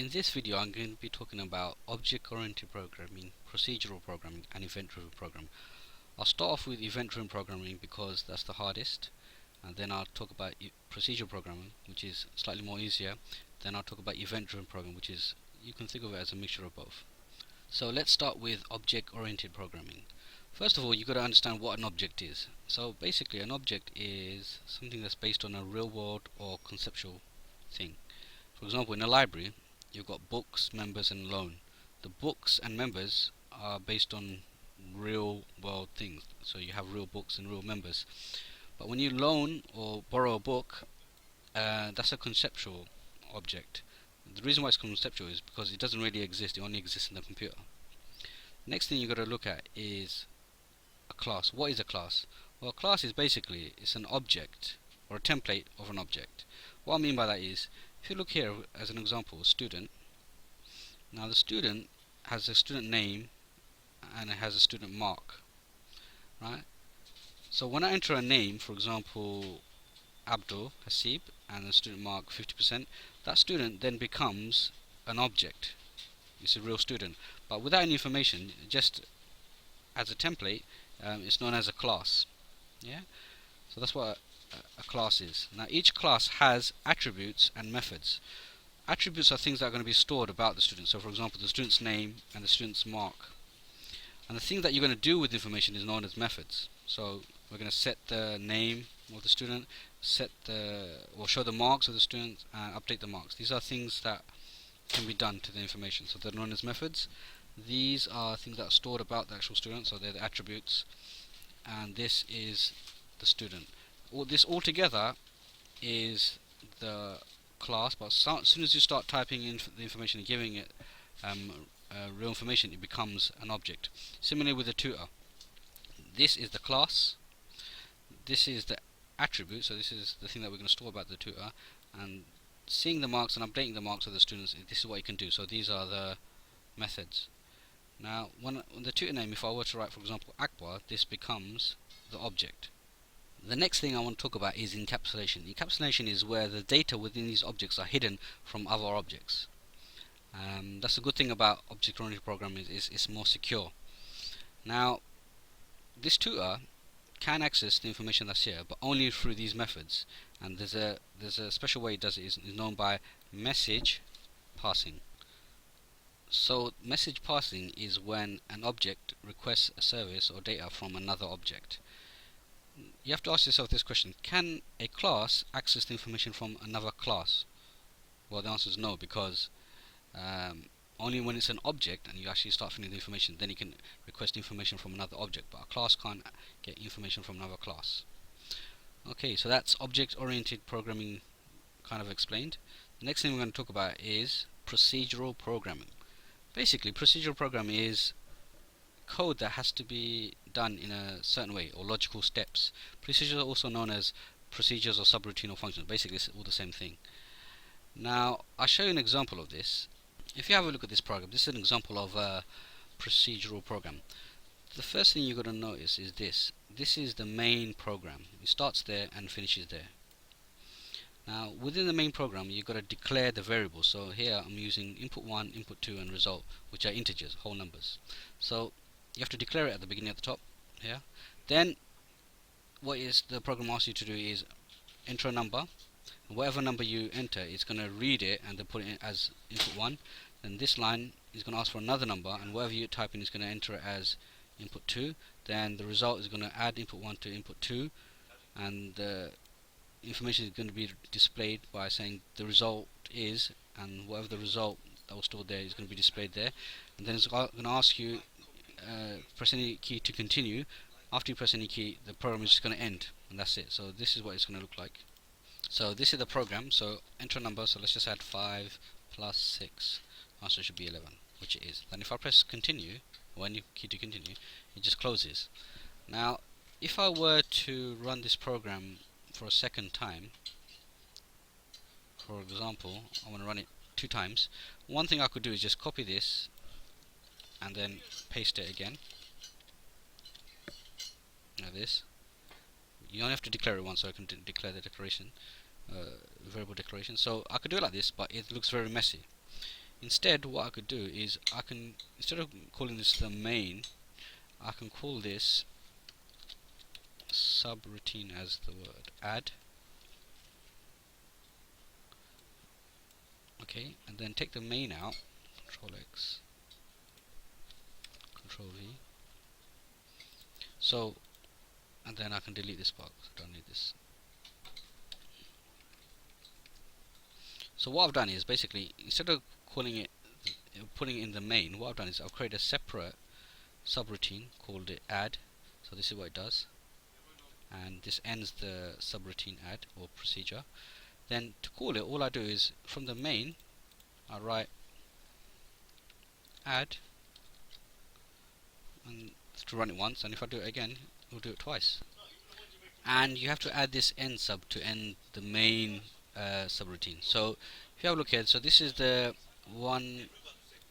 In this video I'm going to be talking about object-oriented programming, procedural programming and event-driven programming. I'll start off with event-driven programming because that's the hardest, and then I'll talk about procedural programming, which is slightly more easier. Then I'll talk about event-driven programming, which is, you can think of it as a mixture of both. So let's start with object-oriented programming. First of all, you've got to understand what an object is. So basically an object is something that's based on a real world or conceptual thing. For example, in a library you've got books, members and loan. The books and members are based on real world things, so you have real books and real members. But when you loan or borrow a book, that's a conceptual object. The reason why it's conceptual is because it doesn't really exist, it only exists in the computer. Next thing you've got to look at is a class. What is a class? Well, a class is basically, it's an object or a template of an object. What I mean by that is, if you look here as an example, student. Now the student has a student name and it has a student mark, right? So when I enter a name, for example Abdul Hasib, and the student mark 50%, that student then becomes an object. It's a real student, but without any information, just as a template, it's known as a class. Yeah, so that's what a class is. Now each class has attributes and methods. Attributes are things that are going to be stored about the student. So for example, the student's name and the student's mark. And the thing that you're going to do with information is known as methods. So we're going to set the name of the student, show the marks of the student, and update the marks. These are things that can be done to the information. So they're known as methods. These are things that are stored about the actual student, so they're the attributes. And this is the student. This altogether is the class, but as soon as you start typing in the information and giving it real information, it becomes an object. Similarly with the tutor, this is the class, this is the attribute, so this is the thing that we're going to store about the tutor, and seeing the marks and updating the marks of the students, this is what you can do. So these are the methods. Now when the tutor name, if I were to write for example Akbar, this becomes the object. The next thing I want to talk about is encapsulation. Encapsulation is where the data within these objects are hidden from other objects. That's a good thing about object-oriented programming, is it's more secure. Now this tutor can access the information that's here, but only through these methods. And there's a special way it does it, is known by message passing. So message passing is when an object requests a service or data from another object. You have to ask yourself this question: can a class access the information from another class? Well, the answer is no, because only when it's an object and you actually start filling the information, then you can request information from another object, but a class can't get information from another class. Okay, so that's object-oriented programming kind of explained. The next thing we're going to talk about is procedural programming. Basically, procedural programming is code that has to be done in a certain way, or logical steps. Procedures are also known as procedures or subroutine or functions. Basically, it's all the same thing. Now, I'll show you an example of this. If you have a look at this program, this is an example of a procedural program. The first thing you've got to notice is this. This is the main program. It starts there and finishes there. Now, within the main program, you've got to declare the variables. So here I'm using input 1, input 2, and result, which are integers, whole numbers. So you have to declare it at the beginning, at the top here. Then what is the program asks you to do is enter a number. Whatever number you enter, it's going to read it and then put it in as input 1. Then this line is going to ask for another number, and whatever you type in is going to enter it as input 2. Then the result is going to add input 1 to input 2, and the information is going to be displayed by saying the result is, and whatever the result that was stored there is going to be displayed there. And then it's going to ask you press any key to continue. After you press any key, the program is just going to end, and that's it. So this is what it's going to look like. So this is the program. So enter a number, so let's just add 5 plus 6. Answer should be 11, which it is. Then if I press continue, or any key to continue, it just closes. Now if I were to run this program for a second time, for example I want to run it 2 times, one thing I could do is just copy this and then paste it again, like this. You only have to declare it once, so I can declare the declaration, variable declaration. So I could do it like this, but it looks very messy. Instead, what I could do is I can, instead of calling this the main, I can call this subroutine as the word add. Okay, and then take the main out, Control X, Control V. So, and then I can delete this part because I don't need this. So what I've done is basically, instead of calling it, putting it in the main, what I've done is I've created a separate subroutine called it add. So this is what it does, and this ends the subroutine add or procedure. Then to call it, all I do is from the main I write add, and to run it once, and if I do it again, it will do it twice. And you have to add this end sub to end the main subroutine. So if you have a look here, so this is the one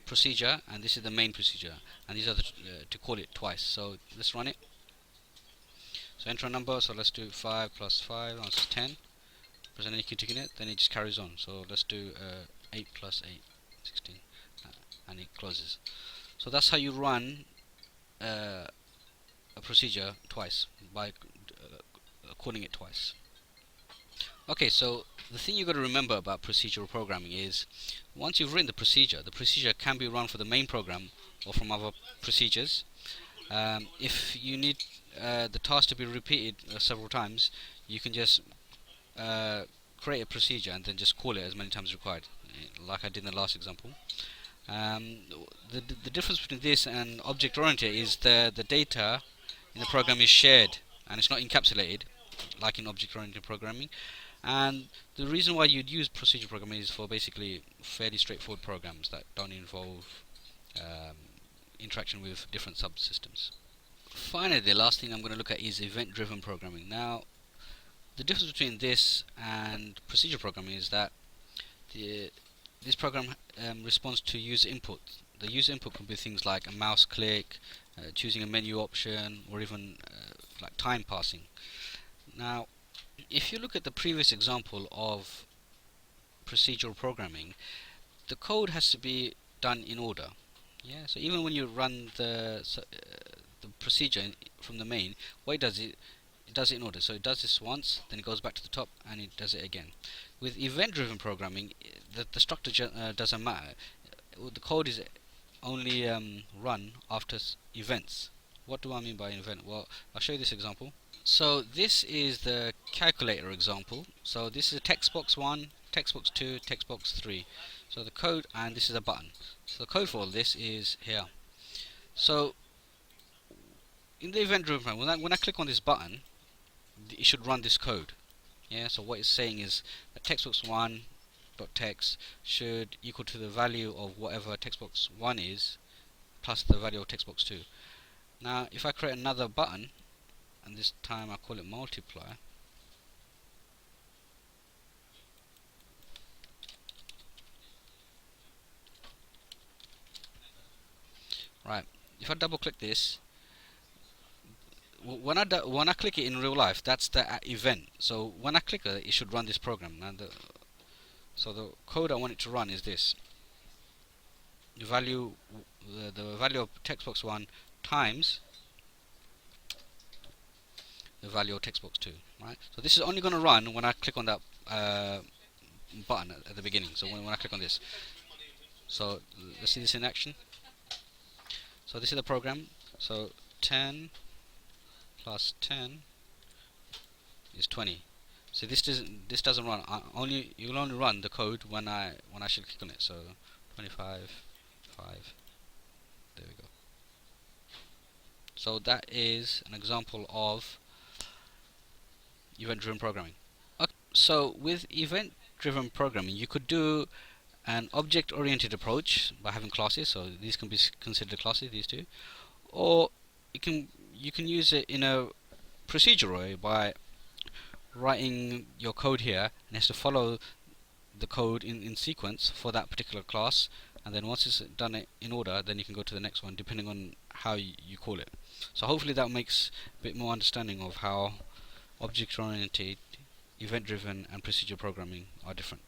procedure, and this is the main procedure, and these are the to call it twice. So let's run it. So enter a number. So let's do 5 plus 5, that's 10. Press any key ticking it, then it just carries on. So let's do 8 plus 8, 16, and it closes. So that's how you run a procedure twice, by calling it twice. Okay, so the thing you've got to remember about procedural programming is once you've written the procedure can be run for the main program or from other procedures. If you need the task to be repeated several times, you can just create a procedure and then just call it as many times as required, like I did in the last example. The difference between this and object oriented is the data in the program is shared and it's not encapsulated like in object oriented programming. And the reason why you'd use procedural programming is for basically fairly straightforward programs that don't involve interaction with different subsystems. Finally, the last thing I'm going to look at is event-driven programming. Now, the difference between this and procedural programming is that this program responds to user input. The user input can be things like a mouse click, choosing a menu option, or even like time passing. Now, if you look at the previous example of procedural programming, the code has to be done in order. Yeah, so even when you run the procedure from the main, what it does it in order. So it does this once, then it goes back to the top, and it does it again. With event-driven programming, the structure doesn't matter. The code is only run after events. What do I mean by event? Well, I'll show you this example. So this is the calculator example. So this is a text box 1, text box 2, text box 3. So the code, and this is a button. So the code for all this is here. So in the event-driven program, when I click on this button, it should run this code. Yeah. So what it's saying is that text box 1 dot text should equal to the value of whatever text box 1 is plus the value of text box 2. Now, if I create another button, and this time I call it multiply, right, if I double click this, when I click it in real life, that's the event. So when I click it, it should run this program. Now so the code I want it to run is this: the value of text box 1 times the value of text box 2. Right. So this is only going to run when I click on that button at the beginning. So when I click on this, so let's see this in action. So this is the program. So 10 plus 10 is 20. So this doesn't run. You will only run the code when I should click on it. So 25, 5. There we go. So that is an example of event-driven programming. Okay. So with event-driven programming, you could do an object-oriented approach by having classes. So these can be considered classes, these two, or you can use it in a procedural way by writing your code here, and it has to follow the code in sequence for that particular class, and then once it's done it in order, then you can go to the next one depending on how you call it. So hopefully that makes a bit more understanding of how object oriented, event driven and procedural programming are different.